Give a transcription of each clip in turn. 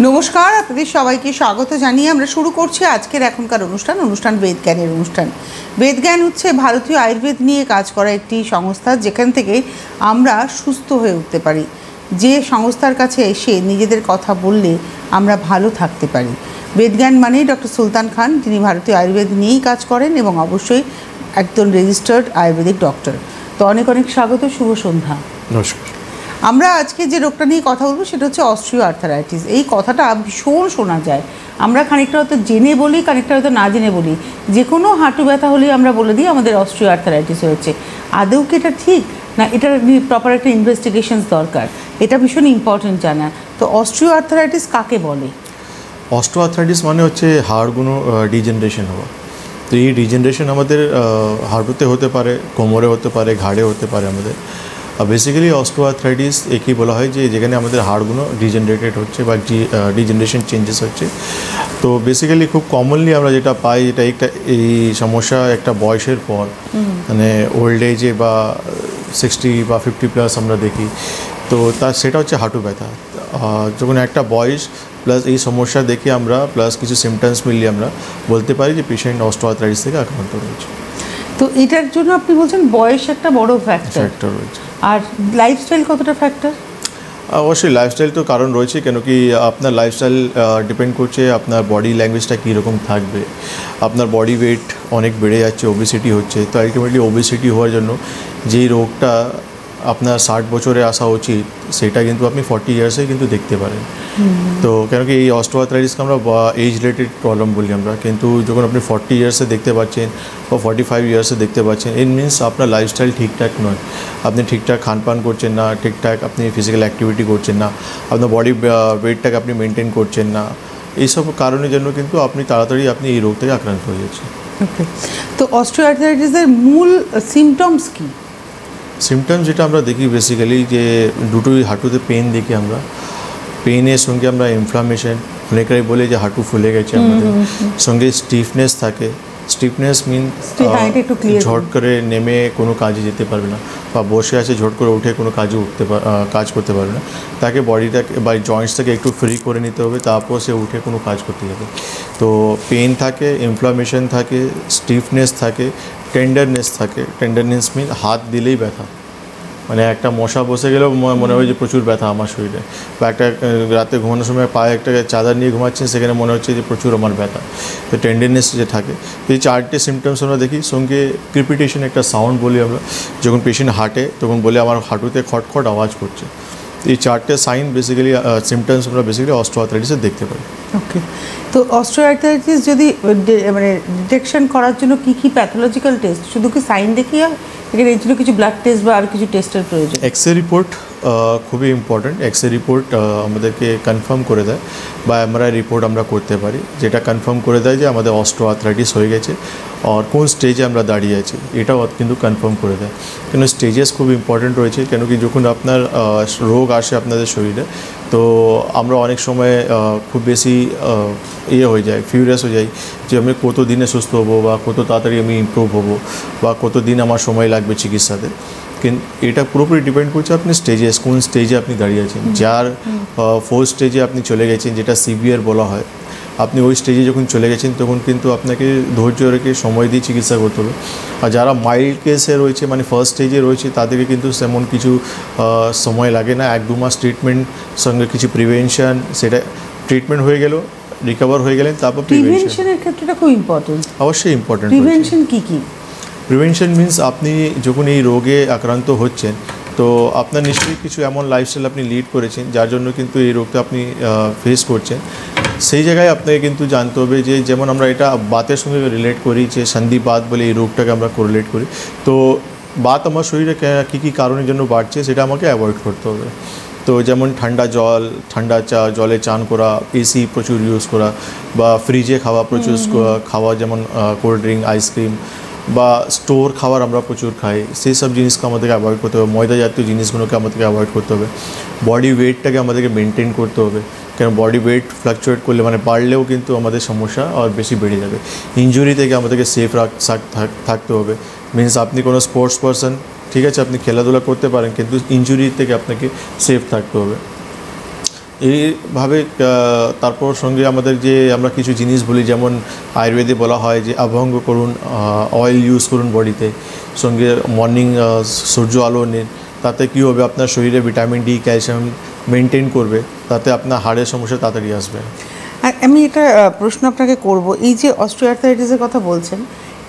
নমস্কার, আপনাদের সবাইকে স্বাগত জানিয়ে আমরা শুরু করছি আজকের এখনকার অনুষ্ঠান বেদজ্ঞানের অনুষ্ঠান। বেদজ্ঞান হচ্ছে ভারতীয় আয়ুর্বেদ নিয়ে কাজ করা একটি সংস্থা, যেখান থেকে আমরা সুস্থ হয়ে উঠতে পারি। যে সংস্থার কাছে এসে নিজেদের কথা বললে আমরা ভালো থাকতে পারি। বেদজ্ঞান মানেই ডক্টর সুলতান খান, যিনি ভারতীয় আয়ুর্বেদ নিয়েই কাজ করেন এবং অবশ্যই একজন রেজিস্টার্ড আয়ুর্বেদিক ডক্টর। তো অনেক অনেক স্বাগত, শুভ সন্ধ্যা। নমস্কার। আমরা আজকে যে রোগটা নিয়ে কথা বলবো সেটা হচ্ছে অস্ট্রিও আর্থারাইটিস। এই কথাটা ভীষণ শোনা যায়, আমরা খানিকটা হয়তো জেনে বলি, খানিকটা হয়তো না জেনে বলি। যে কোনো হাঁটু ব্যথা হলেই আমরা বলে দিই আমাদের অস্ট্রিও আর্থারাইটিস হয়েছে। আদৌ কি এটা ঠিক না? এটার প্রপার একটা ইনভেস্টিগেশনস দরকার, এটা ভীষণ ইম্পর্টেন্ট জানা। তো অস্ট্রিও আর্থারাইটিস কাকে বলে? অস্ট্রিও আর্থারাইটিস মানে হচ্ছে হাড়গুলো ডিজেনারেশন হওয়া। তো এই ডিজেনারেশন আমাদের হাঁটুতে হতে পারে, কোমরে হতে পারে, ঘাড়ে হতে পারে। আমাদের বেসিক্যালি অস্ট্রিও আর্থারাইটিস একেই বলা হয় যে যেখানে আমাদের হাড়গুলো ডিজেনারেটেড হচ্ছে বা ডিজেনারেশন চেঞ্জেস হচ্ছে। তো বেসিক্যালি খুব কমনলি আমরা যেটা পাই, এটা এই সমস্যা একটা বয়সের পর, মানে ওল্ড এজে বা 60 বা 50+ আমরা দেখি। তো সেটা হচ্ছে হাঁটু ব্যথা। যখন একটা বয়স প্লাস এই সমস্যা দেখে আমরা প্লাস কিছু সিমটমস মিলিয়ে আমরা বলতে পারি যে পেশেন্ট অস্ট্রিও আর্থারাইটিস থেকে আক্রান্ত রয়েছে। তো এটার জন্য আপনি বলছেন বয়স একটা বড় ফ্যাক্টর রয়েছে। আর লাইফস্টাইল কতটা ফ্যাক্টর? অবশ্যই লাইফস্টাইল তো কারণ রয়েছে, কেন কি আপনার লাইফস্টাইল ডিপেন্ড করছে আপনার বডি ল্যাঙ্গুয়েজটা কীরকম থাকবে। আপনার বডি ওয়েট অনেক বেড়ে যাচ্ছে, ওবেসিটি হচ্ছে। তো আলটিমেটলি ওবেসিটি হওয়ার জন্য যেই রোগটা আপনার 60 বছরে আসা উচিত, সেটা কিন্তু আপনি 40 ইয়ার্সে কিন্তু দেখতে পারেন। তো কেন কি এই অস্ট্রিও আর্থারাইটিসকে আমরা এজ রিলেটেড প্রবলেম বলি আমরা, কিন্তু যখন আপনি 40 ইয়ার্সে দেখতে পাচ্ছেন বা 45 ইয়ার্সে দেখতে পাচ্ছেন, ইট মিনস আপনার লাইফস্টাইল ঠিকঠাক নয়। আপনি ঠিকঠাক খানপান করছেন না, ঠিকঠাক আপনি ফিজিক্যাল অ্যাক্টিভিটি করছেন না, আপনার বডি ওয়েটটাকে আপনি মেনটেন করছেন না। এইসব কারণের জন্য কিন্তু আপনি তাড়াতাড়ি এই রোগ থেকে আক্রান্ত হয়ে যাচ্ছেন। ওকে, তো অস্ট্রিও আর্থারাইটিসের মূল সিমটমস কী? সিমটমস যেটা আমরা দেখি বেসিক্যালি যে দুটোই হাঁটুতে পেন দেখি আমরা। পেনের সঙ্গে আমরা ইনফ্লামেশন, অনেকেরাই বলে যে হাঁটু ফুলে গেছে আমাদের, সঙ্গে স্টিফনেস থাকে। স্টিফনেস মিন ঝট করে নেমে কোনো কাজে যেতে পারবে না, বা বসে আছে ঝট করে উঠে কোনো কাজ করতে পারবে না। তাকে বডিটাকে বা জয়েন্টসটাকে একটু ফ্রি করে নিতে হবে, তারপর সে উঠে কোনো কাজ করতে যাবে। তো পেন থাকে, ইনফ্লামেশন থাকে, স্টিফনেস থাকে, টেন্ডারনেস থাকে। টেন্ডারনেস মিন হাত দিলেই ব্যথা, মানে একটা মশা বসে গেলেও মনে হয় যে প্রচুর ব্যথা আমার শরীরে, বা একটা রাতে ঘুমানোর সময় পায়ে একটা চাদর নিয়ে ঘুমাচ্ছেন, সেখানে মনে হচ্ছে যে প্রচুর আমার ব্যথা। তো টেন্ডারনেস যে থাকে, এই 4টে সিমটমস আমরা দেখি। সঙ্গে ক্রিপিটেশন একটা সাউন্ড বলি আমরা, যখন পেশেন্ট হাঁটে তখন বলে আমার হাঁটুতে খটখট আওয়াজ করছে। এই 4টে সাইন বেসিক্যালি সিমটমস আমরা বেসিক্যালি অস্ট্রিও আর্থারাইটিসে দেখতে পাই। ওকে, তো অস্ট্রিও আর্থারাইটিস যদি মানে ডিটেকশন করার জন্য কী কী প্যাথোলজিক্যাল টেস্ট, শুধু কি সাইন দেখিয়ে এখানে এর জন্য কিছু ব্লাড টেস্ট বা আর কিছু টেস্টের প্রয়োজন? এক্সরে রিপোর্ট খুবই ইম্পর্ট্যান্ট। এক্সরে রিপোর্ট আমাদেরকে কনফার্ম করে দেয়, বা এমআরআই রিপোর্ট আমরা করতে পারি, যেটা কনফার্ম করে দেয় যে আমাদের অস্ট্রিও আর্থারাইটিস হয়ে গেছে আর কোন স্টেজে আমরা দাঁড়িয়ে আছি, এটাও কিন্তু কনফার্ম করে দেয়। কেন স্টেজেস খুব ইম্পর্ট্যান্ট রয়েছে, কেন কি যখন আপনার রোগ আসে আপনাদের শরীরে, তো আমরা অনেক সময় খুব বেশি হয়ে যায়, ফিউরিয়াস হয়ে যাই যে আমি কত দিনে সুস্থ হবো, বা কত তাড়াতাড়ি আমি ইমপ্রুভ হবো, বা কত দিন আমার সময় লাগবে চিকিৎসাতে। কিন্তু এটা পুরোপুরি ডিপেন্ড করছে আপনি কোন স্টেজে আপনি দাঁড়িয়ে আছেন। যার 4th স্টেজে আপনি চলে গেছেন, যেটা সিভিয়ার বলা হয়, আপনি ওই স্টেজে যখন চলে গেছেন তখন কিন্তু আপনাকে ধৈর্য রেখে সময় দিয়ে চিকিৎসা করতে হবে। আর যারা মাইল্ড কেসে রয়েছে, মানে 1st স্টেজে রয়েছে, তাদেরকে কিন্তু তেমন কিছু সময় লাগে না। 1-2 মাস ট্রিটমেন্ট সঙ্গে কিছু প্রিভেনশন, সেটা ট্রিটমেন্ট হয়ে গেল, রিকভার হয়ে গেলেন, তারপর প্রিভেনশনের ক্ষেত্রটা খুব ইম্পর্টেন্ট। অবশ্যই ইম্পর্টেন্ট। প্রিভেনশন কী কী? প্রিভেনশন মিন্স আপনি যখন এই রোগে আক্রান্ত হচ্ছেন, তো আপনার নিশ্চয়ই কিছু এমন লাইফস্টাইল আপনি লিড করেছেন যার জন্য কিন্তু এই রোগটা আপনি ফেস করছেন। সেই জায়গায় আপনাকে কিন্তু জানতে হবে যে, যেমন আমরা এটা বাতের সঙ্গে রিলেট করি, যে সন্ধিবাত বলে এই রোগটাকে আমরা কোরিলেট করি। তো বাত আমার শরীরে কী কী কারণের জন্য বাড়ছে সেটা আমাকে অ্যাভয়েড করতে হবে। তো যেমন ঠান্ডা জলে চান করা, এসি প্রচুর ইউজ করা, বা ফ্রিজে প্রচুর খাওয়া, যেমন কোল্ড ড্রিঙ্ক, আইসক্রিম, বা স্টোর খাবার আমরা প্রচুর খাই, সেই সব জিনিসকে আমাদেরকে অ্যাভয়েড করতে হবে। ময়দা জাতীয় জিনিসগুলোকে আমাদেরকে অ্যাভয়েড করতে হবে। বডি ওয়েটটাকে আমাদেরকে মেনটেন করতে হবে, কারণ বডি ওয়েট ফ্লাকচুয়েট করলে, মানে বাড়লেও কিন্তু আমাদের সমস্যা আর বেশি বেড়ে যাবে। ইনজুরি থেকে আমাদেরকে সেফ থাকতে হবে। মিনস আপনি কোনো স্পোর্টস পারসন, ঠিক আছে, আপনি খেলাধুলা করতে পারেন, কিন্তু ইনজুরি থেকে আপনাকে সেফ থাকতে হবে। এইভাবে তারপর সঙ্গে আমাদের যে আমরা কিছু জিনিস বলি, যেমন আয়ুর্বেদে বলা হয় যে অভঙ্গ করুন, অয়েল ইউজ করুন বডিতে, সঙ্গে মর্নিং সূর্য আলো নিন, তাতে কী হবে আপনার শরীরে ভিটামিন ডি ক্যালসিয়াম মেনটেন করবে, তাতে আপনার হাড়ের সমস্যা তাড়াতাড়ি আসবে। আর আমি এটা প্রশ্ন আপনাকে করব, এই যে অস্টিওআর্থ্রাইটিসের কথা বলছেন,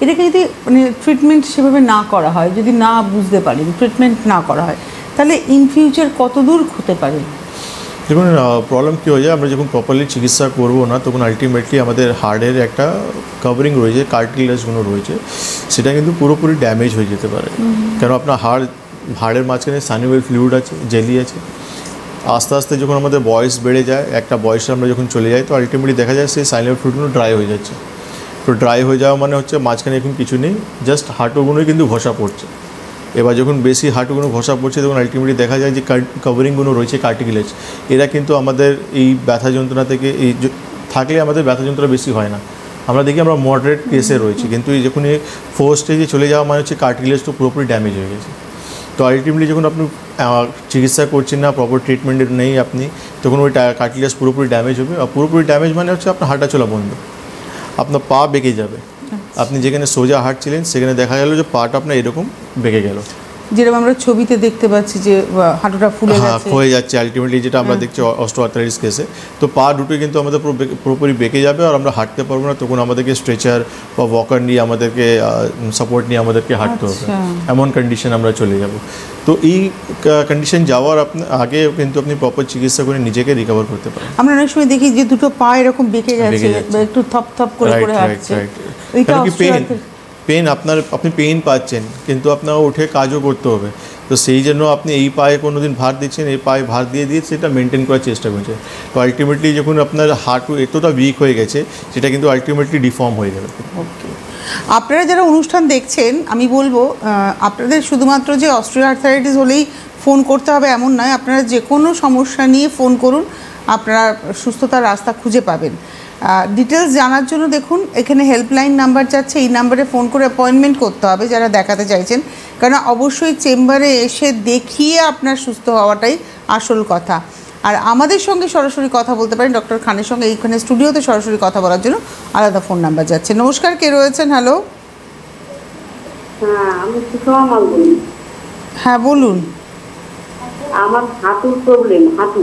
এটাকে যদি মানে ট্রিটমেন্ট সেভাবে না করা হয়, যদি না বুঝতে পারেন, ট্রিটমেন্ট না করা হয়, তাহলে ইন ফিউচার কত দূর হতে পারে? দেখুন প্রবলেম কী হয়ে যায়, আমরা যখন প্রপারলি চিকিৎসা করবো না, তখন আলটিমেটলি আমাদের হাড়ের একটা কভারিং রয়েছে, কার্টিলেজগুলো রয়েছে, সেটা কিন্তু পুরোপুরি ড্যামেজ হয়ে যেতে পারে। কেন আপনার হাড়ের মাঝখানে সানিওয়েল ফ্লুইড আছে, জেলি আছে। আস্তে আস্তে যখন আমাদের বয়স বেড়ে যায়, একটা বয়সে আমরা যখন চলে যাই, তো আলটিমেটলি দেখা যায় সেই সানিওয়েল ফ্লুইডগুলো ড্রাই হয়ে যাচ্ছে। তো ড্রাই হয়ে যাওয়া মানে হচ্ছে মাঝখানে এখন কিছু নেই, জাস্ট হাঁটুগুলোই কিন্তু ঘষা পড়ছে। এবার যখন বেশি হাঁটুগুলো ঘষা পড়ছে, তখন আলটিমেটলি দেখা যায় যে কভারিংগুলো রয়েছে কার্টিলেজ, এরা কিন্তু আমাদের এই ব্যথা যন্ত্রণা থেকে থাকলে আমাদের ব্যথা যন্ত্রণা বেশি হয় না, আমরা দেখি আমরা মডারেট কেসে রয়েছে। কিন্তু এই যখন এই 4th স্টেজে চলে যাওয়া মানে হচ্ছে কার্টিলেজ তো পুরোপুরি ড্যামেজ হয়ে গেছে। তো আলটিমেটলি যখন আপনি চিকিৎসা করছেন না, প্রপার ট্রিটমেন্ট নেই আপনি, তখন ওই কার্টিলেজ পুরোপুরি ড্যামেজ হবে। আর পুরোপুরি ড্যামেজ মানে হচ্ছে আপনার হাঁটা চলা বন্ধ, আপনার পা বেঁকে যাবে। আপনি যেখানে সোজা হাঁটছিলেন সেখানে দেখা গেল যে পাটা আপনার এরকম বেঁকে গেল, যেরকম আমরা ছবিতে দেখতে পাচ্ছি যে হাঁটুটা ফুলে গেছে, হয়ে যাচ্ছে আলটিমেটলি, যেটা আমরা দেখছি অস্টিওআর্থ্রাইটিস কেসে। তো পা দুটোই কিন্তু আমাদের পুরোপুরি বেঁকে যাবে, আর আমরা হাঁটতে পারবো না। তখন আমাদেরকে স্ট্রেচার বা ওয়াকার নিয়ে আমাদেরকে সাপোর্ট নিয়ে আমাদেরকে হাঁটতে হবে, এমন কন্ডিশন আমরা চলে যাব। তো এই কন্ডিশন যাওয়ার আগে কিন্তু আপনি প্রপার চিকিৎসা করে নিজেকে রিকভার করতে পারেন। আমরা অনেক সময় দেখি যে দুটো পা এরকম বেঁকে যাচ্ছে, একটু থপ থপ করে করে হাঁটছে, এটা পেন আপনি পেন পাচ্ছেন, কিন্তু আপনার উঠে কাজও করতে হবে। তো সেই জন্য আপনি এই পায়ে কোনো দিন ভার দিচ্ছেন, এই পায়ে ভার দিয়ে সেটা মেনটেন করার চেষ্টা করছেন। তো আলটিমেটলি যখন আপনার হাঁটু এতটা উইক হয়ে গেছে, সেটা কিন্তু আলটিমেটলি ডিফর্ম হয়ে যাবে। ওকে, আপনারা যারা অনুষ্ঠান দেখছেন, আমি বলবো আপনাদের শুধুমাত্র যে অস্টিওআর্থ্রাইটিস হলেই ফোন করতে হবে এমন নয়, আপনারা যে কোনো সমস্যা নিয়ে ফোন করুন, আপনারা সুস্থতার রাস্তা খুঁজে পাবেন। ডিটেলস জানার জন্য দেখুন এখানে হেল্পলাইন নাম্বার যাচ্ছে, এই নাম্বারে ফোন করে অ্যাপয়েন্টমেন্ট করতে হবে যারা দেখাতে চাইছেন, কারণ অবশ্যই চেম্বারে এসে দেখিয়ে আপনার সুস্থ হওয়াটাই আসল কথা। আর আমাদের সঙ্গে সরাসরি কথা বলতে পারেন ডক্টর খানের সঙ্গে, এইখানে স্টুডিওতে সরাসরি কথা বলার জন্য আলাদা ফোন নাম্বার যাচ্ছে। নমস্কার, কে রয়েছেন? হ্যালো। হ্যাঁ, আমি সুষমা মাল বলি। হ্যাঁ বলুন। আমার হাঁটুর প্রবলেম। হাঁটু।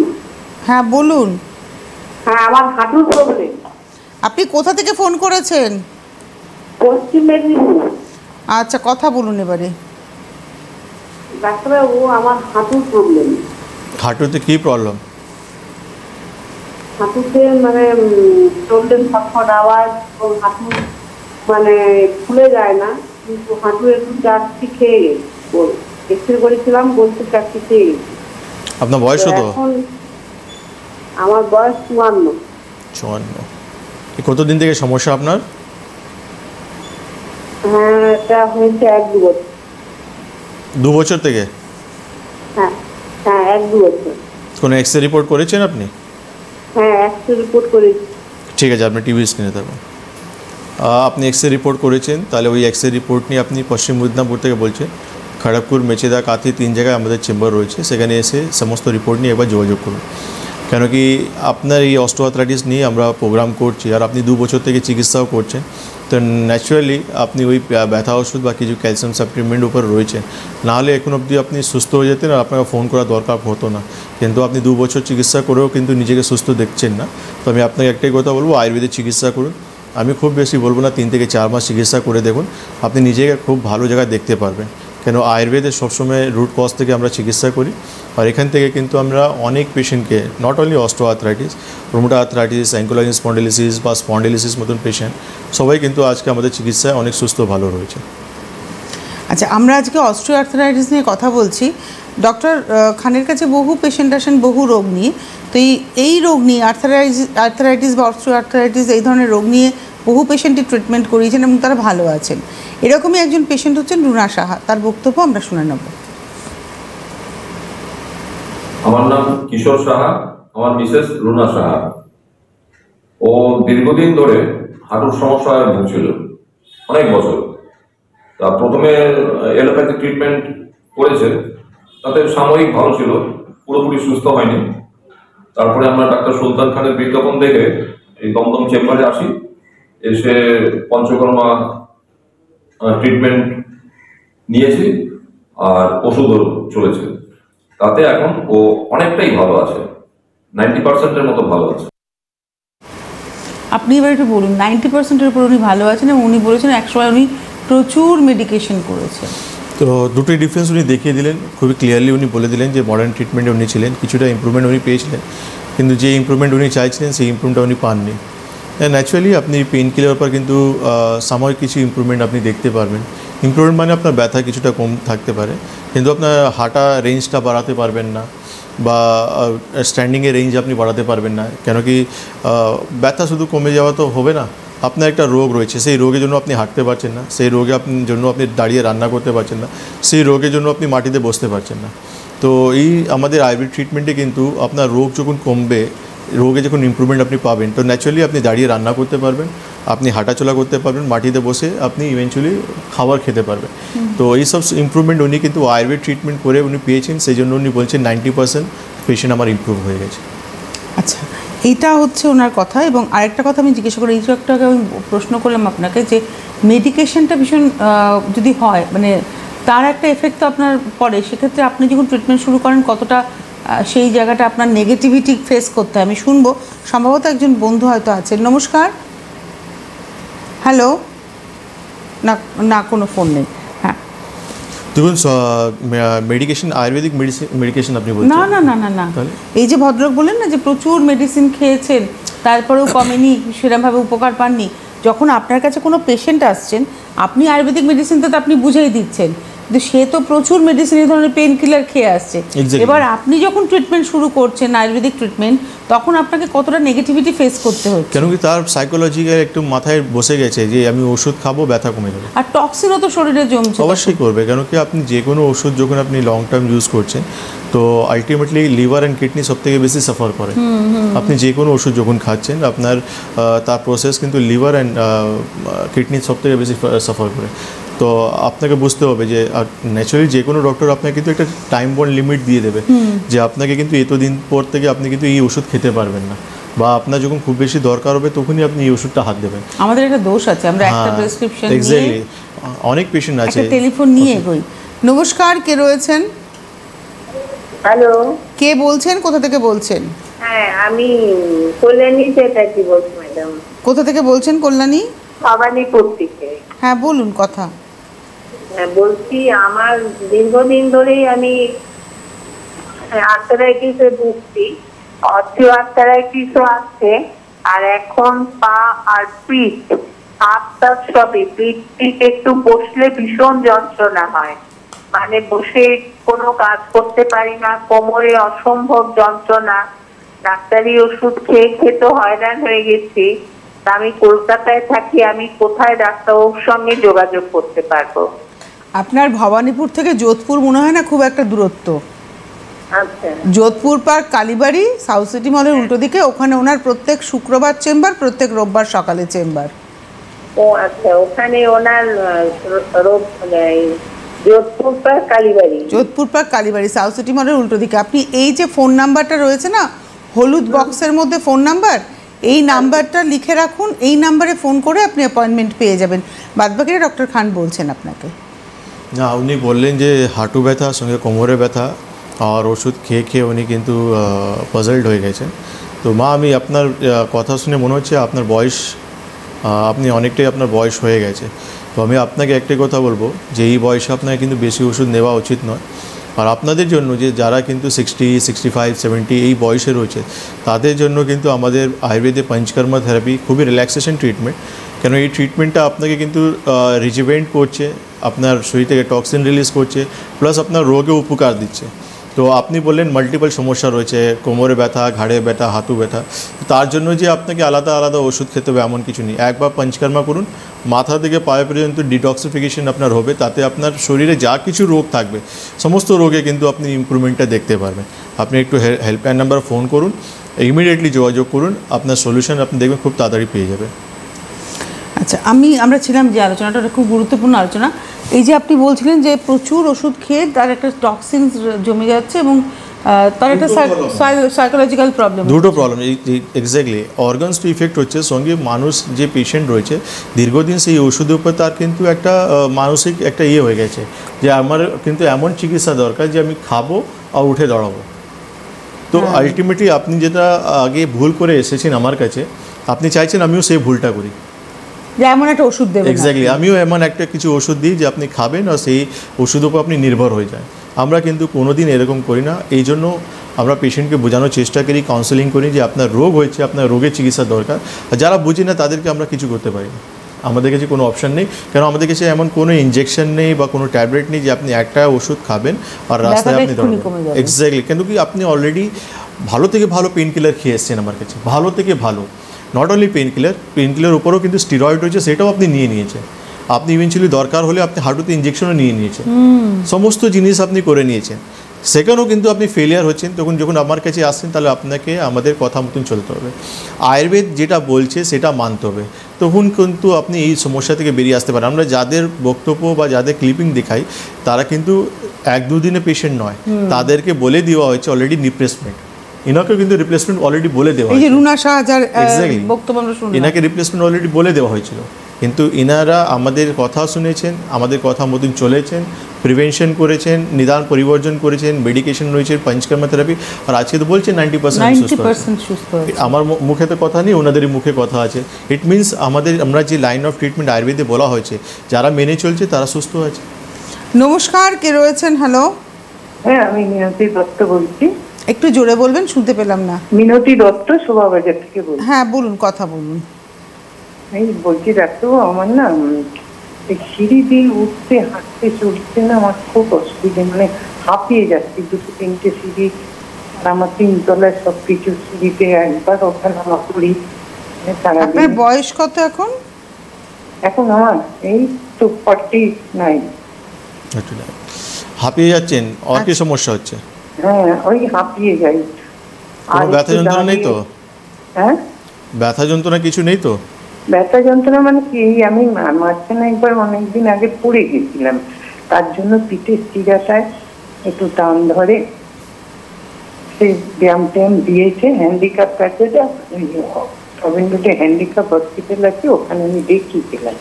হ্যাঁ বলুন। হ্যাঁ, আমার হাঁটুর প্রবলেম। আপনি কোথা থেকে ফোন করেছেন? পশ্চিম মেদিনীপুর। আচ্ছা, কথা বলুন এবারে। ডাক্তারবাবু, আমার হাঁটুর প্রবলেম। হাঁটুতে কি প্রবলেম? হাঁটুতে মানে চললে ফটফট আওয়াজ, এবং হাঁটু মানে খুলে যায় না, কিন্তু হাঁটু একটু চারটি খেয়ে গেছে। এক্সরে করেছিলাম, বলতে চারটি খেয়ে গেছে। আপনার বয়স কত? এখন আমার বয়স 54। কতদিন থেকে সমস্যা আপনার? হ্যাঁ, এটা হয়েছে 1-2 বছর। 2 বছর থেকে? হ্যাঁ হ্যাঁ, 1-2 বছর। কোনো এক্সরে রিপোর্ট করেছেন আপনি? হ্যাঁ, এক্সরে রিপোর্ট করেছি। ঠিক আছে, আপনি টিভি স্ক্রিনে থাকুন। আপনি এক্সরে রিপোর্ট করেছেন, তাহলে ওই এক্সরে রিপোর্ট নিয়ে আপনি পশ্চিম মেদিনীপুর থেকে বলছেন, খড়গপুর, মেচেদা, কাঁথি 3 জায়গায় আমাদের চেম্বার রয়েছে, সেখানে এসে সমস্ত রিপোর্ট নিয়ে একবার যোগাযোগ করুন। কেন কি আপনার এই অস্টিওআর্থ্রাইটিস নিয়ে আমরা প্রোগ্রাম করছি, আর আপনি 2 বছর থেকে চিকিৎসাও করছেন, তো ন্যাচারালি আপনি ওই ব্যথা ওষুধ বা কিছু ক্যালসিয়াম সাপ্লিমেন্ট উপর রয়েছেন, নাহলে এখন অবধি আপনি সুস্থ হয়ে যেতেন আর আপনাকে ফোন করার দরকার হতো না। কিন্তু আপনি 2 বছর চিকিৎসা করেও কিন্তু নিজেকে সুস্থ দেখছেন না। তো আমি আপনাকে একটাই কথা বলবো, আয়ুর্বেদিক চিকিৎসা করুন। আমি খুব বেশি বলবো না, 3 থেকে 4 মাস চিকিৎসা করে দেখুন, আপনি নিজেকে খুব ভালো জায়গায় দেখতে পারবেন। কেন আয়ুর্বেদে সবসময় রুট কজ থেকে আমরা চিকিৎসা করি, আর এখান থেকে কিন্তু আমরা অনেক পেশেন্টকে, নট অনলি অস্টিওআর্থ্রাইটিস, রুমেটয়েড আর্থ্রাইটিস, অ্যাঙ্কোলাইন স্পন্ডিলিসিস বা স্পন্ডিলিসিস মতন পেশেন্ট সবাই কিন্তু আজকে আমাদের চিকিৎসায় অনেক সুস্থ ভালো রয়েছে। আচ্ছা, আমরা আজকে অস্টিওআর্থ্রাইটিস নিয়ে কথা বলছি। ডক্টর খানের কাছে বহু পেশেন্ট আসেন বহু রোগ নিয়ে, তো এই রোগ নিয়ে আর্থ্রাইটিস বা অস্টিওআর্থ্রাইটিস এই ধরনের রোগ নিয়ে বহু পেশেন্টই ট্রিটমেন্ট করিয়েছেন এবং তারা ভালো আছেন। এরকমই একজন পেশেন্ট হচ্ছেন রুনা সাহা, তার বক্তব্য আমরা শুনে নেব। আমার নাম কিশোর সাহা, আমার মিসেস রুনা সাহা। ও দীর্ঘদিন ধরে হাঁটুর সমস্যায় ভুগছিল, অনেক বছর। তা প্রথমে এলোপ্যাথি ট্রিটমেন্ট করেছে, তাতে সাময়িক ভালো ছিল, পুরোপুরি সুস্থ হয়নি। তারপরে আমরা ডাক্তার সুলতান খানের বিজ্ঞাপন দেখে এই দমদম চেম্বারে আসি, এসে পঞ্চকর্মা ট্রিটমেন্ট নিয়েছি আর ওষুধও চলেছে। তাতে এখন ও অনেকটাই ভালো আছে, 90%-এর মতো ভালো আছে। আপনি এবার একটু বলুন, 90%-এর উপর উনি ভালো আছেন এবং উনি বলেছেন একসময় উনি প্রচুর মেডিকেশন করেছেন। তো দুটোই ডিফারেন্স উনি দেখিয়ে দিলেন, খুবই ক্লিয়ারলি উনি বলে দিলেন যে মডার্ন ট্রিটমেন্টে উনি ছিলেন, কিছুটা ইম্প্রুভমেন্ট উনি পেয়েছিলেন, কিন্তু যে ইম্প্রুভমেন্ট উনি চাইছিলেন সেই ইম্প্রুভমেন্টটা উনি পাননি। ন্যাচুরালি আপনি পেন কিলার পর কিন্তু সাময়িক কিছু ইম্প্রুভমেন্ট আপনি দেখতে পারবেন। ইম্প্রুভমেন্ট মানে আপনার ব্যথা কিছুটা কম থাকতে পারে, কিন্তু আপনার হাঁটা রেঞ্জটা বাড়াতে পারবেন না বা স্ট্যান্ডিংয়ের রেঞ্জ আপনি বাড়াতে পারবেন না। কেন কি ব্যথা শুধু কমে যাওয়া তো হবে না, আপনার একটা রোগ রয়েছে, সেই রোগের জন্য আপনি হাঁটতে পারছেন না, সেই রোগে জন্য আপনি দাঁড়িয়ে রান্না করতে পারছেন না, সেই রোগের জন্য আপনি মাটিতে বসতে পারছেন না। তো এই আমাদের আয়ুর্বেদ ট্রিটমেন্টে কিন্তু আপনার রোগ যখন কমবে, রোগে যখন ইমপ্রুভমেন্ট আপনি পাবেন, তো ন্যাচুরালি আপনি দাঁড়িয়ে রান্না করতে পারবেন, আপনি হাঁটাচলা করতে পারবেন, মাটিতে বসে আপনি ইভেনচুয়ালি খাবার খেতে পারবেন। তো এইসব ইমপ্রুভমেন্ট উনি কিন্তু আয়ুর্বেদ ট্রিটমেন্ট করে উনি পেয়েছেন, সেই জন্য উনি বলছেন 90% পেশেন্ট আমার ইমপ্রুভ হয়ে গেছে। আচ্ছা, এইটা হচ্ছে ওনার কথা। এবং আরেকটা কথা আমি জিজ্ঞাসা করি, এই একটাকে আমি প্রশ্ন করলাম আপনাকে যে মেডিকেশনটা ভীষণ যদি হয়, মানে তার একটা এফেক্ট তো আপনার পড়ে, সেক্ষেত্রে আপনি যখন ট্রিটমেন্ট শুরু করেন কতটা সেই জায়গাটা আপনার নেগেটিভিটি ফেস করতে হয় আমি শুনবো। সম্ভবত একজন বন্ধু হয়তো আছেন। নমস্কার। হ্যালো। না না, কোনো ফোন নেই। হ্যাঁ দেখুন, মেডিকেশন আয়ুর্বেদিক মেডিকেশন আপনি বলছেন? না না না না না, এই যে ভদ্রলোক বললেন না যে প্রচুর মেডিসিন খেয়েছেন তারপরেও কমেনি, সেরকমভাবে উপকার পাননি। যখন আপনার কাছে কোনো পেশেন্ট আসছেন, আপনি আয়ুর্বেদিক মেডিসিন তো আপনি বুঝেই দিচ্ছেন, কিন্তু সে তো প্রচুর মেডিসিন এই ধরনের পেন কিলার খেয়ে আসছে। এবার আপনি যখন ট্রিটমেন্ট শুরু করছেন আয়ুর্বেদিক ট্রিটমেন্ট, তখন আপনাকে কতটা নেগেটিভিটি ফেস করতে হচ্ছে? কেন কি তার সাইকোলজিক্যাল একটু মাথায় বসে গেছে যে আমি ওষুধ খাবো, ব্যথা কমে যাবে। আর টক্সিনও তো শরীরে জমছে। অবশ্যই করবে, কেন কি আপনি যে কোনো ওষুধ যখন আপনি লং টার্ম ইউজ করছেন, তো আলটিমেটলি লিভার অ্যান্ড কিডনি সব থেকে বেশি সাফার করে। আপনি যে কোনো ওষুধ যখন খাচ্ছেন, আপনার তার প্রসেস কিন্তু লিভার অ্যান্ড কিডনি সব থেকে বেশি সাফার করে। তো আপনাকে বুঝতে হবে যে ন্যাচারালি যে কোনো ডক্টর আপনাকে কিন্তু একটা টাইম বন্ড লিমিট দিয়ে দেবে যে আপনাকে কিন্তু এতদিন পর থেকে আপনি কিন্তু এই ওষুধ খেতে পারবেন না, বা আপনার যখন খুব বেশি দরকার হবে তখনই আপনি এই ওষুধটা হাত দেবেন। আমাদের একটা দোষ আছে, আমরা একটা প্রেসক্রিপশন নিয়ে এক্স্যাক্টলি অনেক পেশেন্ট আছে, একটা টেলিফোন নিয়ে এগোই। নমস্কার, কে রয়েছেন? হ্যালো, কে বলছেন, কোথা থেকে বলছেন? হ্যাঁ আমি কল্যাণী চ্যাটার্জি বলছি ম্যাডাম। কোথা থেকে বলছেন? কল্যাণী ভবানীপুর থেকে। হ্যাঁ বলুন কথা। হ্যাঁ বলছি, আমার দীর্ঘদিন ধরেই আমি আর্থারাইটিসে ভুগছি, অস্টিও আর্থারাইটিসও আছে, আর এখন পা আর পিঠ, হাতটা সবই, পিঠ একটু বসলে ভীষণ যন্ত্রণা হয়, মানে বসে কোনো কাজ করতে পারি না, কোমরে অসম্ভব যন্ত্রণা, ডাক্তারি ওষুধ খেয়ে খেতে হয়রান হয়ে গেছি। আমি কলকাতায় থাকি, আমি কোথায় ডাক্তারবাবুর সঙ্গে যোগাযোগ করতে পারবো? আপনার ভবানীপুর থেকে যোধপুর মনে হয় না খুব একটা দূরত্ব? আচ্ছা, যোধপুর পার্ক কালীবাড়ি সাউথ সিটি মলের উল্টো দিকে, ওখানে ওনার প্রত্যেক শুক্রবার চেম্বার, প্রত্যেক রোববার সকালে চেম্বার। ও আচ্ছা, ওখানে ওনার যোধপুর পার্ক কালীবাড়ি, যোধপুর পার্ক কালীবাড়ি সাউথ সিটি মলের উল্টো দিকে। আপনি এই যে ফোন নাম্বারটা রয়েছে না, হলুদ বক্সের মধ্যে ফোন নাম্বার, এই নাম্বারটা লিখে রাখুন, এই নাম্বারে ফোন করে আপনি অ্যাপয়েন্টমেন্ট পেয়ে যাবেন। বাদবাকিটা ডক্টর খান বলছেন আপনাকে। না, উনি বললেন যে হাঁটু ব্যথা সঙ্গে কোমরে ব্যথা, আর ওষুধ খেয়ে খেয়ে উনি কিন্তু পাজলড হয়ে গেছেন। তো মা, আমি আপনার কথা শুনে মনে হচ্ছে আপনার বয়স, আপনি অনেকটাই আপনার বয়স হয়ে গেছে। তো আমি আপনাকে একটাই কথা বলবো যে এই বয়সে আপনাকে কিন্তু বেশি ওষুধ নেওয়া উচিত নয়। আর আপনাদের জন্য যে যারা কিন্তু 60, 65, 70 এই বয়সে রয়েছে, তাদের জন্য কিন্তু আমাদের আয়ুর্বেদে পঞ্চকর্মা থেরাপি খুবই রিল্যাক্সেশন ট্রিটমেন্ট। কেন এই ট্রিটমেন্টটা আপনাকে কিন্তু রিজুভেন্ট করছে, আপনার শরীর থেকে টক্সিন রিলিজ করছে, প্লাস আপনার রোগে উপকার দিচ্ছে। তো আপনি বললেন মাল্টিপল সমস্যা রয়েছে, কোমরে ব্যথা, ঘাড়ে ব্যথা, হাঁটু ব্যথা, তার জন্য যে আপনাকে আলাদা আলাদা ওষুধ খেতে হবে এমন কিছু নেই। একবার পঞ্চকর্মা করুন, মাথা থেকে পায়ে পর্যন্ত ডিটক্সিফিকেশন আপনার হবে, তাতে আপনার শরীরে যা কিছু রোগ থাকবে সমস্ত রোগে কিন্তু আপনি ইমপ্রুভমেন্টটা দেখতে পারবেন। আপনি একটু হেল্পলাইন নাম্বার ফোন করুন, ইমিডিয়েটলি যোগাযোগ করুন, আপনার সলিউশন আপনি দেখবেন খুব তাড়াতাড়ি পেয়ে যাবেন। আচ্ছা, আমরা ছিলাম যে আলোচনাটা, খুব গুরুত্বপূর্ণ আলোচনা। এই যে আপনি বলছিলেন যে প্রচুর ওষুধ খেয়ে তার একটা টক্সিন জমে যাচ্ছে এবং তার একটা সাইকোলজিক্যাল প্রবলেম। দুটো problem exactly, organs to effect হচ্ছে, সঙ্গে মানুষ যে পেশেন্ট রয়েছে দীর্ঘদিন সেই ওষুধের উপর তার কিন্তু একটা মানসিক একটা হয়ে গেছে যে আমার কিন্তু এমন চিকিৎসা দরকার যে আমি খাবো আর উঠে দাঁড়াবো। তো আলটিমেটলি আপনি যেটা আগে ভুল করে এসেছেন আমার কাছে, আপনি চাইছেন আমিও সেই ভুলটা করি, যে এমন একটা ওষুধ দেবেন। এক্স্যাক্টলি, আমিও এমন একটা কিছু ওষুধ দিই যে আপনি খাবেন আর সেই ওষুধের উপর আপনি নির্ভর হয়ে যায়। আমরা কিন্তু কোনো দিন এরকম করি না। এই জন্য আমরা পেশেন্টকে বোঝানোর চেষ্টা করি, কাউন্সেলিং করি যে আপনার রোগ হয়েছে, আপনার রোগের চিকিৎসা দরকার। আর যারা বুঝি না তাদেরকে আমরা কিছু করতে পারি না, আমাদের কাছে কোনো অপশান নেই, কারণ আমাদের কাছে এমন কোনো ইনজেকশন নেই বা কোনো ট্যাবলেট নেই যে আপনি একটা ওষুধ খাবেন আর রাস্তায় আপনি দাঁড়াবেন। এক্স্যাক্টলি, কেন কি আপনি অলরেডি ভালো থেকে ভালো পেন কিলার খেয়ে এসছেন আমার কাছে, ভালো থেকে ভালো, নট অনলি পেন কিলার উপরেও কিন্তু স্টিরয়েড রয়েছে, সেটাও আপনি নিয়েছেন। আপনি ইভেনচুয়ালি দরকার হলে আপনি হাঁটুতে ইঞ্জেকশনও নিয়েছেন, সমস্ত জিনিস আপনি করে নিয়েছেন, সেখানেও কিন্তু আপনি ফেলিয়ার হচ্ছেন। তখন যখন আমার কাছে আসছেন তাহলে আপনাকে আমাদের কথা মতন চলতে হবে, আয়ুর্বেদ যেটা বলছে সেটা মানতে হবে, তখন কিন্তু আপনি এই সমস্যা থেকে বেরিয়ে আসতে পারেন। আমরা যাদের বক্তব্য বা যাদের ক্লিপিং দেখাই তারা কিন্তু 1-2 দিনে পেশেন্ট নয়, তাদেরকে বলে দেওয়া হয়েছে অলরেডি রিপ্লেসমেন্ট, ইনাকে কিন্তু রিপ্লেসমেন্ট অলরেডি বলে দেওয়া হয়েছে। রুনা শাহজার বক্তব্য আমরা শুনলাম, ইনাকে রিপ্লেসমেন্ট অলরেডি বলে দেওয়া হয়েছিল, কিন্তু ইনারা আমাদের কথা শুনেছেন, আমাদের কথা মতন চলেছেন, প্রিভেনশন করেছেন, নিদান পরিবর্জন করেছেন, মেডিকেশন রয়েছে, পঞ্চকর্মা থেরাপি, আর আজকে তো বলছেন 90% সুস্থ। আমার মুখে তো কথা নেই, ওনাদেরই মুখে কথা আছে। ইট মিনস আমরা যে লাইন অফ ট্রিটমেন্ট আয়ুর্বেদে বলা হয়েছে, যারা মেনে চলছে তারা সুস্থ আছে। নমস্কার, কে রয়েছেন? হ্যালো। হ্যাঁ, আমি মিনতি দত্ত বলছি। একটু জোরে বলবেন, শুনতে পেলাম না। মিনতি দত্ত, শোভাবাজার থেকে বলছি। হ্যাঁ বলুন, কথা বলুন। এই বলছি ডাক্তারবাবু, আমার না এই সিঁড়ি দিয়ে উঠতে হাঁটতে চলতে না আমার খুব অসুবিধে, মানে হাঁপিয়ে যাচ্ছি। 2-3টে সিঁড়ি, আর আমার 3 তলায় সবকিছু সিঁড়িতে একবার ওঠানামা করি। আপনার বয়স কত এখন? এখন আমার এই তো 49। হাঁপিয়ে যাচ্ছেন, আর কি সমস্যা হচ্ছে? হ্যাঁ, ওই হাঁপিয়ে যাই। আর ব্যথা যন্ত্রণা নেই তো? হ্যাঁ, ব্যথা যন্ত্রণা কিছু নেই তো? ব্যথা যন্ত্রণা মানে কি, আমি মাঝখানে একবার অনেকদিন আগে পড়ে গেছিলাম, তার জন্য পিঠের শিরাটায় একটু টান ধরে, সেই ব্যায়াম ট্যায়াম দিয়েছে। হ্যান্ডিক্যাপ কাছে রবীন্দ্রতে হ্যান্ডিক্যাপ হসপিটাল আছে, ওখানে আমি দেখিয়েছিলাম।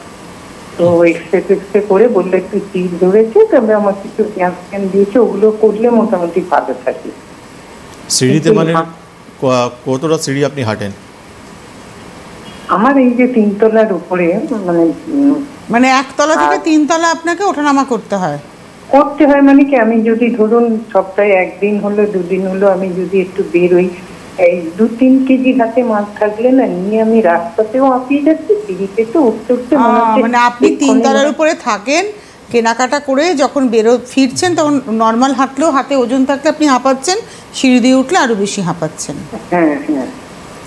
তো এক্সরে করে বললে একটু তীর ধরেছে, তবে আমার কিছু ক্যান দিয়েছে, ওগুলো করলে মোটামুটি ভালো থাকে। সিঁড়িতে মানে কতটা সিঁড়ি আপনি হাঁটেন? আমার এই যে 3 তলার উপরে, মানে 1 তলা থেকে 3 তলা আপনাকে ওঠানামা করতে হয়? মানে কি, আমি যদি ধরুন সপ্তাহে 1 দিন হলো 2 দিন হলো আমি যদি একটু বেরোই, এই 2-3 কেজি হাতে মাছ থাকলে না নিয়ে আমি রাস্তাতেও হাঁপিয়ে যাচ্ছি, সিঁড়িতে তো উঠতে উঠতে মানে আপনি 3 তলার উপরে থাকেন, কেনাকাটা করে যখন ফিরছেন তখন নর্মাল হাঁটলেও হাতে ওজন থাকলে আপনি হাঁপাচ্ছেন, সিঁড়ি দিয়ে উঠলে আরো বেশি হাঁপাচ্ছেন। হ্যাঁ হ্যাঁ।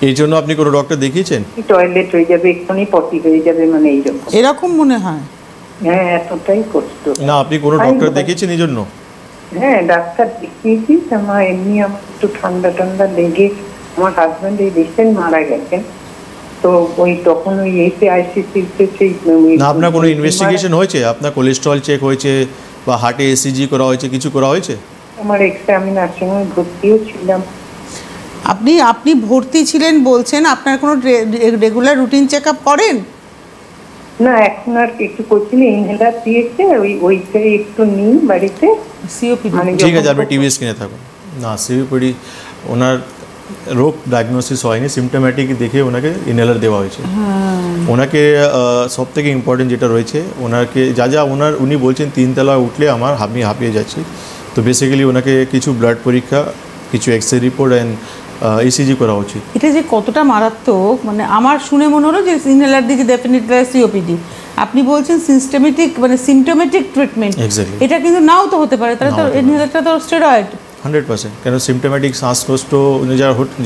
এই জন্য আপনি কোনো ডক্টর দেখিয়েছেন? টয়লেট হয়ে যাবে, এক্ষুনি পটি হয়ে যাবে, মানে এরকম মনে হয়? হ্যাঁ, এতটাই কষ্ট। না, আপনি কোনো ডক্টর দেখিয়েছেন এই জন্য? হ্যাঁ, ডাক্তার দেখিয়েছি। আমার এমনি আমার একটু ঠান্ডা লেগে, আমার হাজব্যান্ড এই রিসেন্ট মারা গেছেন, তো ওই তখন ওই এসে আইসিসিতে সেই। না, আপনার কোনো ইনভেস্টিগেশন হয়েছে? আপনার কোলেস্ট্রল চেক হয়েছে বা হার্টে এসিজি করা হয়েছে, কিছু করা হয়েছে? আমার এক্সরে, আমি নার্সিংহোমে ভর্তিও ছিলাম। আপনি ভর্তি ছিলেন বলছেন, আপনার কোনো রেগুলার রুটিন চেক আপ করেন? না, এখন আর একটু করছি না, ইনহেলার দিয়েছে, ওইটাই একটু নিই বাড়িতে। সিওপিডি? ঠিক আছে, আপনি টিভি স্ক্রিনে থাকুন না। সিওপিডি ওনার রোগ ডায়াগনোসিস হয়নি, সিমটোম্যাটিক দেখে ওনাকে ইনহেলার দেওয়া হয়েছে। ওনাকে সব থেকে ইম্পর্টেন্ট যেটা রয়েছে, ওনাকে উনি বলছেন 3 তলায় উঠলে আমার হাঁপিয়ে যাচ্ছি, তো বেসিক্যালি ওনাকে কিছু ব্লাড পরীক্ষা, কিছু এক্সরে রিপোর্ট অ্যান্ড ইসিজি করা উচিত। এটা যে কতটা মারাত্মক, মানে আমার শুনে মনে হলো যে ইনহেলার দিয়েছে ডেফিনেটলি সিওপিডি। আপনি বলছেন সিমটোমেটিক ট্রিটমেন্ট, এটা কিন্তু নাও তো হতে পারে, তাহলে তো ইনহেলারটা তো স্টেরয়েড। 100%, কেন সিমটোমেটিক শ্বাসকষ্ট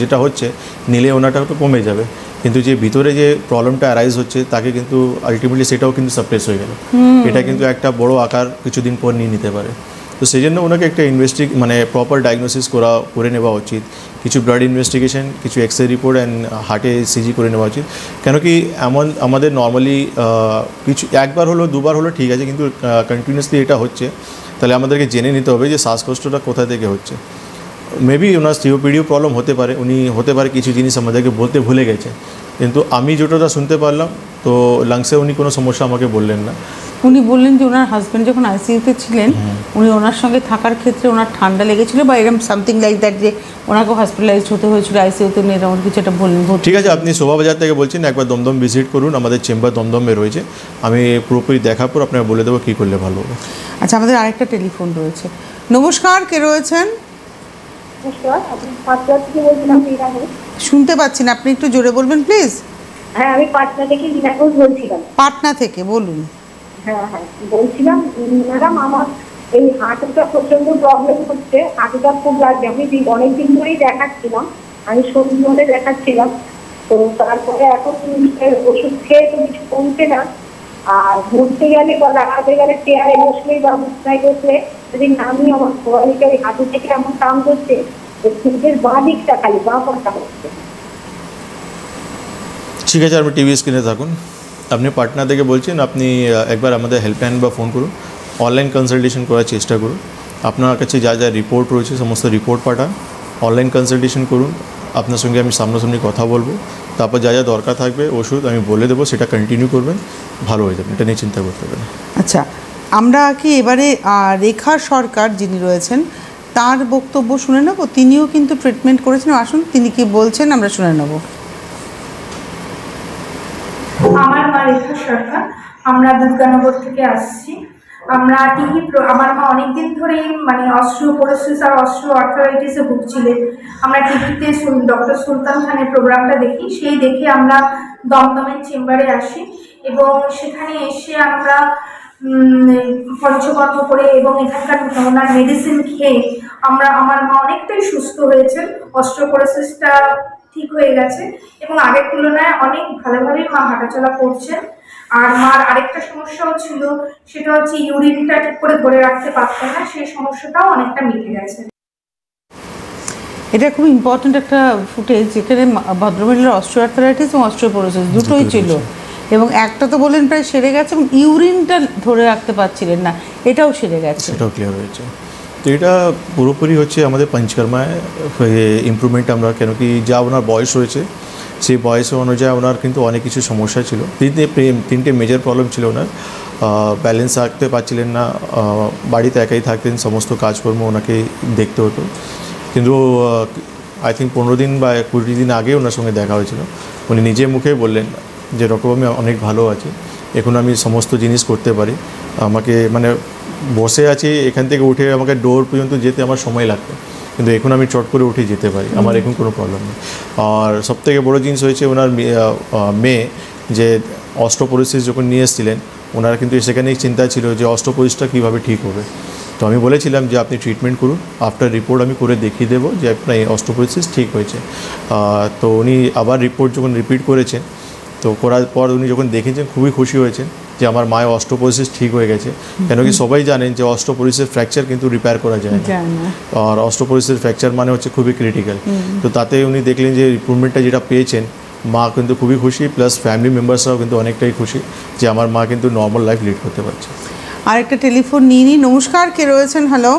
যেটা হচ্ছে নিলে ওনাটা তো কমে যাবে, কিন্তু যে ভিতরে যে প্রবলেমটা অ্যারাইজ হচ্ছে তাকে কিন্তু আলটিমেটলি সেটাও কিন্তু সাপ্রেস হয়ে গেল, এটা কিন্তু একটা বড় আকার কিছুদিন পর নিয়ে নিতে পারে। তো সেই জন্য ওনাকে একটা প্রপার ডায়াগনোসিস করে নেওয়া উচিত, কিছু ব্লাড ইনভেস্টিগেশন, কিছু এক্সরে রিপোর্ট অ্যান্ড হার্টে সিজি করে নেওয়া উচিত। কেন কি আমাদের নর্মালি কিছু 1বার হলো 2বার হলো ঠিক আছে, কিন্তু কন্টিনিউয়াসলি এটা হচ্ছে, তাহলে আমাদেরকে জেনে নিতে হবে যে শ্বাসকষ্টটা কোথা থেকে হচ্ছে। মেবি ওনার সিওপিডিও প্রবলেম হতে পারে, উনি হতে পারে কিছু জিনিস আমাদেরকে বলতে ভুলে গেছে, কিন্তু আমি যেটা শুনতে পারলাম তো লাংসে উনি কোনো সমস্যা আমাকে বললেন না। উনি বললেন যে ওনার হাজব্যান্ড যখন আইসিইউতে ছিলেন উনি ওনার সঙ্গে থাকার ক্ষেত্রে ওনার ঠান্ডা লেগেছিল বা এরকম সামথিং লাইক দ্যাট, যে ওনাকে হসপিটালাইজড হতে হয়েছিল আইসিইউতে নিয়ে, এরকম কিছু একটা বললেন। ঠিক আছে, আপনি শোভাবাজার থেকে বলছেন, একবার দমদম ভিজিট করুন, আমাদের চেম্বার দমদমে রয়েছে, আমি পুরোপুরি দেখার পর আপনাকে বলে দেবো কী করলে ভালো হবে। আচ্ছা, আমাদের আরেকটা টেলিফোন রয়েছে। নমস্কার, কে রয়েছেন? শুনতে পাচ্ছি না, আপনি একটু জোরে বলবেন প্লিজ। হ্যাঁ, আমি পাটনা থেকে লীনা ঘোষ বলছিলাম। পাটনা থেকে বলুন। হ্যাঁ হ্যাঁ, বলছিলাম ম্যাডাম, আমার এই হাঁটুটা প্রচন্ড প্রবলেম হচ্ছে, হাঁটুটা খুব লাগছে। আমি অনেকদিন ধরেই দেখাচ্ছিলাম, আমি সবজি দেখাচ্ছিলাম, তো তারপরে এখন ওষুধ খেয়ে তো কিছু কমছে না। আর ঘুরতে গেলে বা দাঁড়াতে গেলে চেয়ারে বসলেই বা বিছানায় বসলে যদি নামি আমার শরীরের হাঁটু থেকে এমন কাম করছে, সিটের বাঁ দিকটা খালি বাঁ পাটা হচ্ছে। ঠিক আছে, আপনি টিভি স্ক্রিনে থাকুন। আপনি পাটনা থেকে বলছেন, আপনি একবার আমাদের হেল্পলাইন বা ফোন করুন, অনলাইন কনসালটেশন করার চেষ্টা করুন। আপনার কাছে যা যা রিপোর্ট রয়েছে সমস্ত রিপোর্ট পাঠান, অনলাইন কনসালটেশন করুন, আপনার সঙ্গে আমি সামনাসামনি কথা বলবো, তারপর যা যা দরকার থাকবে ওষুধ আমি বলে দেবো, সেটা কন্টিনিউ করবেন, ভালো হয়ে যাবে, এটা নিয়ে চিন্তা করতে হবে না। আচ্ছা, আমরা কি এবারে রেখা সরকার যিনি রয়েছেন তার বক্তব্য শুনে নেব? তিনিও কিন্তু ট্রিটমেন্ট করেছেন, আসুন তিনি কি বলছেন আমরা শুনে নেব। আমার মা রেখা সরকার, আমরা দুর্গানগর থেকে আসছি। আমরা আমার মা অনেকদিন ধরেই মানে অস্টিওপোরোসিস আর অস্টিওআর্থ্রাইটিসে ভুগছিলেন। আমরা টিভিতে ডক্টর সুলতান খানের প্রোগ্রামটা দেখি, সেই দেখে আমরা দমদমের চেম্বারে আসি এবং সেখানে এসে আমরা পঞ্চকর্ম করে এবং এখানকার ওনার মেডিসিন খেয়ে আমার মা অনেকটাই সুস্থ হয়েছেন, অস্টিওপোরোসিসটা ঠিক হয়ে গেছে এবং আগের তুলনায় অনেক ভালোভাবেই মা হাঁটাচলা করছেন। আর মার আরেকটা সমস্যাও ছিল, সেটা হচ্ছে ইউরিনটা ঠিক করে ধরে রাখতে পারতেন না, সেই সমস্যাটাও অনেকটা মিটে গেছে। এটা খুব ইম্পর্ট্যান্ট একটা ফুটেজ, যেখানে ভদ্রমহিলার অস্টিওআর্থ্রাইটিস এবং অস্টিওপোরোসিস দুটোই ছিল এবং একটা তো বললেন প্রায় সেরে গেছে এবং ইউরিনটা ধরে রাখতে পারছিলেন না, এটাও সেরে গেছে, সেটাও ক্লিয়ার হয়েছে। তো এটা পুরোপুরি হচ্ছে আমাদের পঞ্চকর্মায় ইমপ্রুভমেন্ট আমরা, কেন কি যা ওনার বয়স হয়েছে সেই বয়স অনুযায়ী ওনার কিন্তু অনেক কিছু সমস্যা ছিল, তিনটে মেজর প্রবলেম ছিল ওনার। ব্যালেন্স রাখতে পারছিলেন না, বাড়িতে একাই থাকতেন, সমস্ত কাজকর্ম ওনাকে দেখতে হতো। কিন্তু আই থিঙ্ক 15 দিন বা 20 দিন আগে ওনার সঙ্গে দেখা হয়েছিল, উনি নিজে মুখে বললেন যে ডক্টর আমি অনেক ভালো আছি, এখন আমি সমস্ত জিনিস করতে পারি, আমাকে মানে বসে আছি এখান থেকে উঠে আমাকে ডোর পর্যন্ত যেতে আমার সময় লাগতো, কিন্তু এখন আমি চট করে উঠে যেতে পারি, আমার এখন কোনো প্রবলেম নেই। আর সবথেকে বড়ো জিনিস হয়েছে ওনার মেয়ে যে অস্টিওপোরোসিস যখন নিয়ে এসেছিলেন, ওনারা কিন্তু সেখানেই চিন্তা ছিল যে অস্টিওপোরোসিসটা কীভাবে ঠিক হবে। তো আমি বলেছিলাম যে আপনি ট্রিটমেন্ট করুন, আফটার রিপোর্ট আমি করে দেখিয়ে দেবো যে আপনার অস্টিওপোরোসিস ঠিক হয়েছে। তো উনি আবার রিপোর্ট যখন রিপিট করেছেন, তো করার পর উনি যখন দেখেছেন খুবই খুশি হয়েছেন যে আমার মায়ের অস্টিওপোরোসিস ঠিক হয়ে গেছে। কেন কি সবাই জানেন যে অস্টিওপোরোসিস ফ্র্যাকচার কিন্তু রিপেয়ার করা যায় না, আর অস্টিওপোরোসিস ফ্র্যাকচার মানে হচ্ছে খুবই ক্রিটিক্যাল। তো তাতে উনি দেখলেন যে ইমপ্রুভমেন্টটা যেটা পেয়েছেন, মা কিন্তু খুবই খুশি, প্লাস ফ্যামিলি মেম্বার্সরাও কিন্তু অনেকটাই খুশি যে আমার মা কিন্তু নর্মাল লাইফ লিড করতে পারছে। আরেকটা টেলিফোন নিয়ে নিই। নমস্কার, কে রয়েছেন? হ্যালো।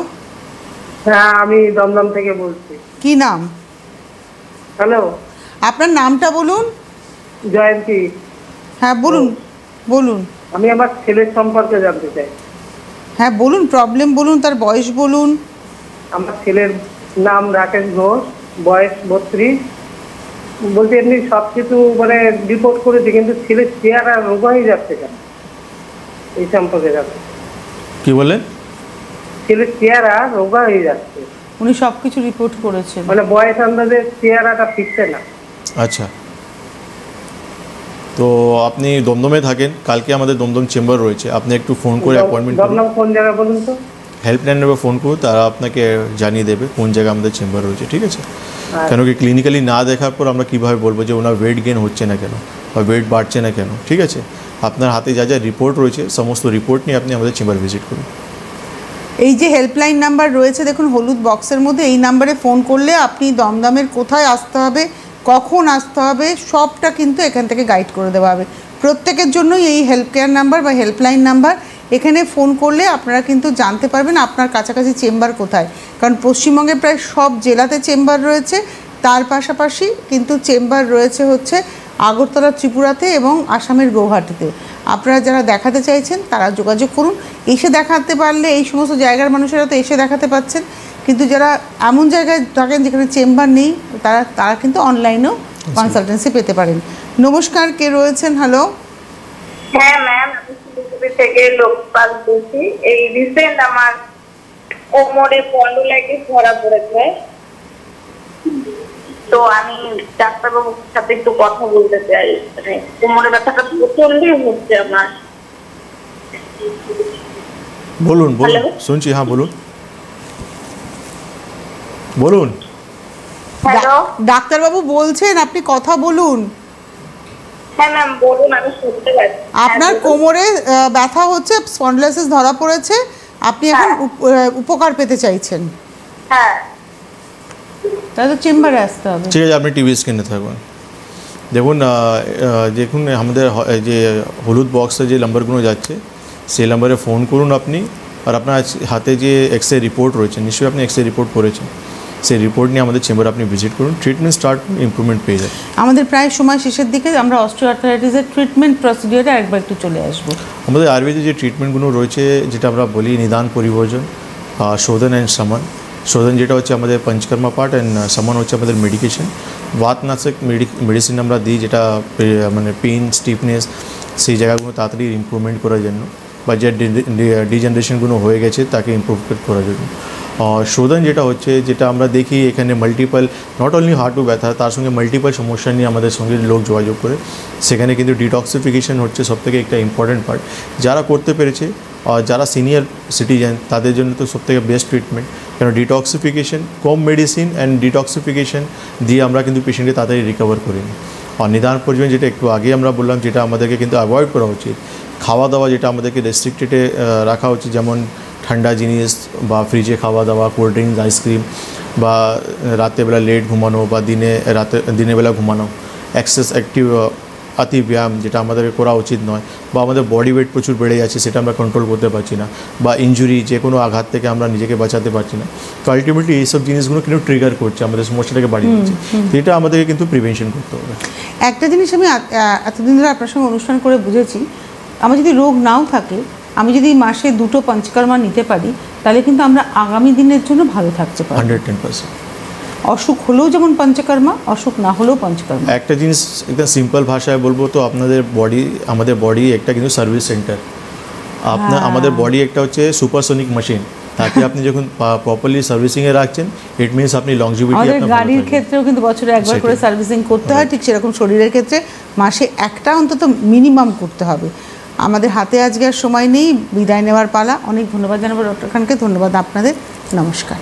হ্যাঁ, আমি দমদম থেকে বলছি। কি নাম? হ্যালো, আপনার নামটা বলুন। জয়ন্তী। হ্যাঁ বলুন বলুন। আমি আমার ছেলের সম্পর্কে জানতে চাই। হ্যাঁ বলুন, প্রবলেম বলুন, তার বয়স বলুন। আমার ছেলের নাম রাকেশ ঘোষ, বয়স 32। বলতে এমনি সব কিছু মানে রিপোর্ট করেছি, কিন্তু ছেলের চেহারা রোগা হয়ে যাচ্ছে কেন, এই সম্পর্কে জানতে। কি বলেন? ছেলের চেহারা রোগা হয়ে যাচ্ছে। উনি সব কিছু রিপোর্ট করেছেন, মানে বয়স আন্দাজে চেহারাটা ফিরছে না। আচ্ছা, তো আপনি দমদমে থাকেন, কালকে আমাদের দমদম চেম্বার রয়েছে, আপনি একটু ফোন করে অ্যাপয়েন্টমেন্ট করুন। দমদম কোন জায়গা বলুন তো? হেল্পলাইন নাম্বার ফোন করুন, তারা আপনাকে জানিয়ে দেবে কোন জায়গায় আমাদের চেম্বার রয়েছে, ঠিক আছে? কেন কি ক্লিনিক্যালি না দেখার পর আমরা কীভাবে বলবো যে ওনার ওয়েট গেন হচ্ছে না কেন বা ওয়েট বাড়ছে না কেন, ঠিক আছে? আপনার হাতে যা যা রিপোর্ট রয়েছে সমস্ত রিপোর্ট নিয়ে আপনি আমাদের চেম্বার ভিজিট করুন। এই যে হেল্পলাইন নাম্বার রয়েছে দেখুন হলুদ বক্সের মধ্যে, এই নাম্বারে ফোন করলে আপনি দমদমের কোথায় আসতে হবে, কখন আসতে হবে, সবটা কিন্তু এখান থেকে গাইড করে দেওয়া হবে। প্রত্যেকের জন্যই এই হেল্প কেয়ার নাম্বার বা হেল্পলাইন নাম্বার, এখানে ফোন করলে আপনারা কিন্তু জানতে পারবেন আপনার কাছাকাছি চেম্বার কোথায়, কারণ পশ্চিমবঙ্গে প্রায় সব জেলাতে চেম্বার রয়েছে, তার পাশাপাশি কিন্তু চেম্বার রয়েছে হচ্ছে আগরতলা ত্রিপুরাতে এবং আসামের গৌহাটিতে। আপনারা যারা দেখাতে চাইছেন তারা যোগাযোগ করুন। এসে দেখাতে পারলে এই সমস্ত জায়গার মানুষেরা তো এসে দেখাতে পাচ্ছেন, কিন্তু যারা এমন জায়গায় থাকেন যেখানে চেম্বার নেই তারা কিন্তু অনলাইনেও কনসালটেন্সি পেতে পারেন। নমস্কার, কে রয়েছেন? হ্যালো। হ্যাঁ ম্যাম, আমি শিলিগুড়ি থেকে লোকপাল বলছি। এই রিসেন্ট আমার কোমরে স্পন্ডোলাইটিস ধরা পড়েছে, তো আমি ডাক্তারবাবুর সাথে একটু কথা বলতে চাই। মানে কোমরে ব্যথাটা প্রচন্ডই হচ্ছে আমার। বলুন বলুন, শুনছি, হ্যাঁ বলুন বলুন। হ্যালো, ডাক্তারবাবু বলছেন, আপনি কথা বলুন। হ্যাঁ ম্যাম বলুন, আমি শুনতে পাচ্ছি। আপনার কোমরে ব্যথা হচ্ছে, স্পন্ডলাইসিস ধরা পড়েছে, আপনি এখন উপকার পেতে চাইছেন। হ্যাঁ, তাহলে তো চেম্বারে আসতে হবে। ঠিক আছে, আপনি টিভি স্ক্রিনে থাকবেন। দেখুন আমাদের যে হলুদ বক্সে যে নাম্বারগুলো যাচ্ছে সেই নাম্বারে ফোন করুন আপনি। আর আপনার হাতে যে এক্সরে রিপোর্ট রয়েছে, নিশ্চয়ই আপনি এক্সরে রিপোর্ট করেছেন, সেই রিপোর্ট নিয়ে আমাদের চেম্বারে আপনি ভিজিট করুন। ট্রিটমেন্ট স্টার্ট করুন, ইমপ্রুভমেন্ট পেয়ে যাবেন। আমাদের প্রায় সময় শেষের দিকে, আমরা অস্টিওআর্থ্রাইটিসের ট্রিটমেন্ট প্রসিডিওরে একবার একটু চলে আসবো। আমাদের আয়ুর্বেদে যে ট্রিটমেন্টগুলো রয়েছে, যেটা আমরা বলি নিদান, পরিবর্জন, শোধন অ্যান্ড সমন। শোধন যেটা হচ্ছে আমাদের পঞ্চকর্মা পার্ট, অ্যান্ড সমন হচ্ছে আমাদের মেডিকেশন। বাতনাশক মেডিসিন আমরা দিই, যেটা মানে পেন, স্টিফনেস, সেই জায়গাগুলো তাড়াতাড়ি ইমপ্রুভমেন্ট করার জন্য, বা যে ডিজেনারেশনগুলো হয়ে গেছে তাকে ইমপ্রুভ করার জন্য। শোধন যেটা হচ্ছে, যেটা আমরা দেখি এখানে মাল্টিপল, নট অনলি হাঁটু ব্যথা, তার সঙ্গে মাল্টিপল সমস্যা নিয়ে আমাদের সঙ্গে লোক যোগাযোগ করে। সেখানে কিন্তু ডিটক্সিফিকেশন হচ্ছে সবথেকে একটা ইম্পর্ট্যান্ট পার্ট। যারা করতে পেরেছে, আর যারা সিনিয়র সিটিজেন, তাদের জন্য তো সবথেকে বেস্ট ট্রিটমেন্ট, কারণ detoxification, com medicine and detoxification দিয়ে আমরা কিন্তু পেশেন্টকে তাড়াতাড়ি রিকভার করি। আর নিদান পরিবর্জন যেটা একটু আগে আমরা বললাম, যেটা আমাদেরকে কিন্তু অ্যাভয়েড করা উচিত। খাওয়া দাওয়া যেটা আমাদেরকে রেস্ট্রিক্টেডে রাখা উচিত, যেমন ঠান্ডা জিনিস বা ফ্রিজে খাওয়া দাওয়া, কোল্ড ড্রিঙ্কস, আইসক্রিম, বা রাতেরবেলা লেট ঘুমানো বা দিনের বেলা ঘুমানো, এক্সেস অ্যাক্টিভ অতি ব্যায়াম যেটা আমাদেরকে করা উচিত নয়, বা আমাদের বডি ওয়েট প্রচুর বেড়ে যাচ্ছে, সেটা আমরা কন্ট্রোল করতে পারছি না, বা ইনজুরি, যে কোনো আঘাত থেকে আমরা নিজেকে বাঁচাতে পারছি না। তো আলটিমেটলি এইসব জিনিসগুলো কিন্তু ট্রিগার করছে, আমাদের সমস্যাটাকে বাড়িয়ে দিচ্ছে। তো এটা আমাদেরকে কিন্তু প্রিভেনশন করতে হবে। একটা জিনিস আমি এতদিন ধরে আপনার সঙ্গে অনুষ্ঠান করে বুঝেছি, আমার যদি রোগ নাও থাকে, আমি যদি মাসে 2টো পঞ্চকর্মা নিতে পারি, তাহলে কিন্তু আমরা আগামী দিনের জন্য ভালো থাকতে পারি। 110%। অসুখ হলেও যেমন পঞ্চকর্মা, অসুখ না হলেও পঞ্চকর্মা। একটা জিনিস একদম সিম্পল ভাষায় বলবো তো, আমাদের বডি একটা কিন্তু সার্ভিস সেন্টার। আমাদের বডি একটা হচ্ছে সুপারসোনিক মেশিন, তাকে আপনি যখন প্রপারলি সার্ভিসিংয়ে রাখছেন, ইট মিনস আপনি লংজিভিটি। আমাদের গাড়ির ক্ষেত্রেও কিন্তু বছরে একবার করে সার্ভিসিং করতে হয়, ঠিক সেরকম শরীরের ক্ষেত্রে মাসে একটা অন্তত মিনিমাম করতে হবে। আমাদের হাতে আজকে আর সময় নেই, বিদায় নেওয়ার পালা। অনেক ধন্যবাদ জানাবো ডক্টর খানকে। ধন্যবাদ আপনাদের। নমস্কার।